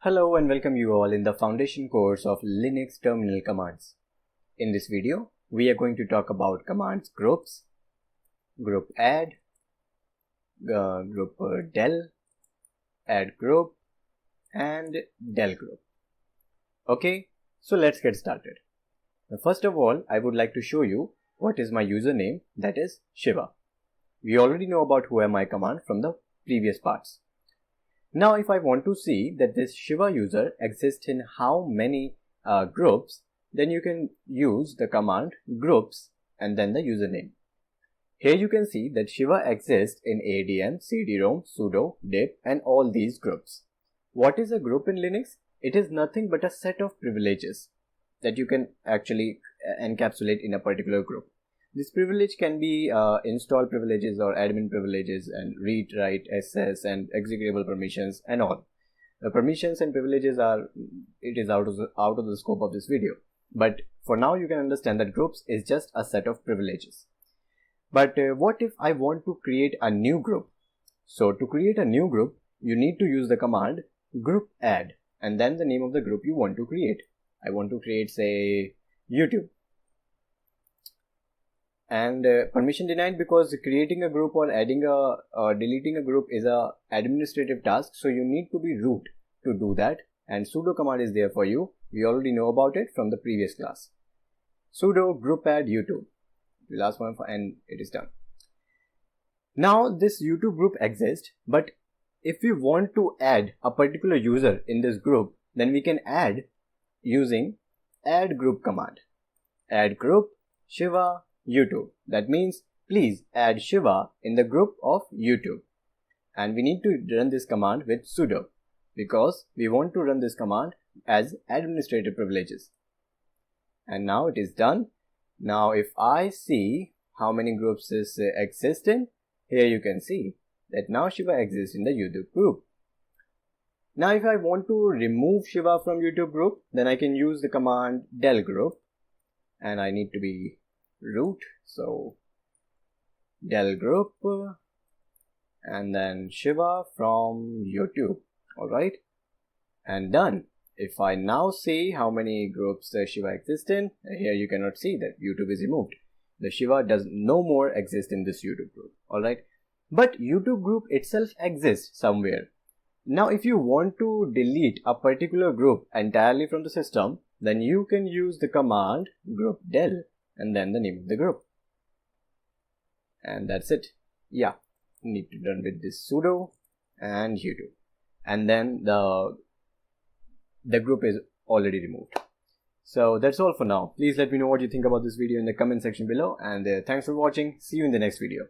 Hello and welcome you all in the foundation course of Linux terminal commands. In this video, we are going to talk about commands groups, groupadd, groupdel, addgroup, and delgroup. Okay, so let's get started. Now, first of all, I would like to show you what is my username, that is Shiva. We already know about who am I command from the previous parts. Now if I want to see that this Shiva user exists in how many groups, then you can use the command groups and then the username. Here you can see that Shiva exists in ADM, CD-ROM, sudo, dip and all these groups. What is a group in Linux? It is nothing but a set of privileges that you can actually encapsulate in a particular group. This privilege can be install privileges or admin privileges and read, write, access and executable permissions and all. The permissions and privileges out of the scope of this video. But for now you can understand that groups is just a set of privileges. But what if I want to create a new group? So to create a new group, you need to use the command groupadd and then the name of the group you want to create. I want to create, say, YouTube. And permission denied because creating a group or adding or deleting a group is a administrative task, so you need to be root to do that, and sudo command is there for you. We already know about it from the previous class. Sudo groupadd YouTube, the last one, and it is done. Now this YouTube group exists, but if we want to add a particular user in this group, then we can add using addgroup command. Addgroup Shiva YouTube. That means please add Shiva in the group of YouTube. And we need to run this command with sudo because we want to run this command as administrative privileges. And now it is done. Now if I see how many groups this exist in, here you can see that now Shiva exists in the YouTube group. Now if I want to remove Shiva from YouTube group, then I can use the command delgroup, and I need to be root, so delgroup and then Shiva from YouTube. Alright, and done. If I now see how many groups Shiva exists in, here you cannot see that YouTube is removed. The Shiva does no more exist in this YouTube group. Alright, but YouTube group itself exists somewhere. Now if you want to delete a particular group entirely from the system, then you can use the command groupdel and then the name of the group. And that's it. Yeah, you need to run with this sudo and YouTube. And then the group is already removed. So that's all for now. Please let me know what you think about this video in the comment section below. And thanks for watching. See you in the next video.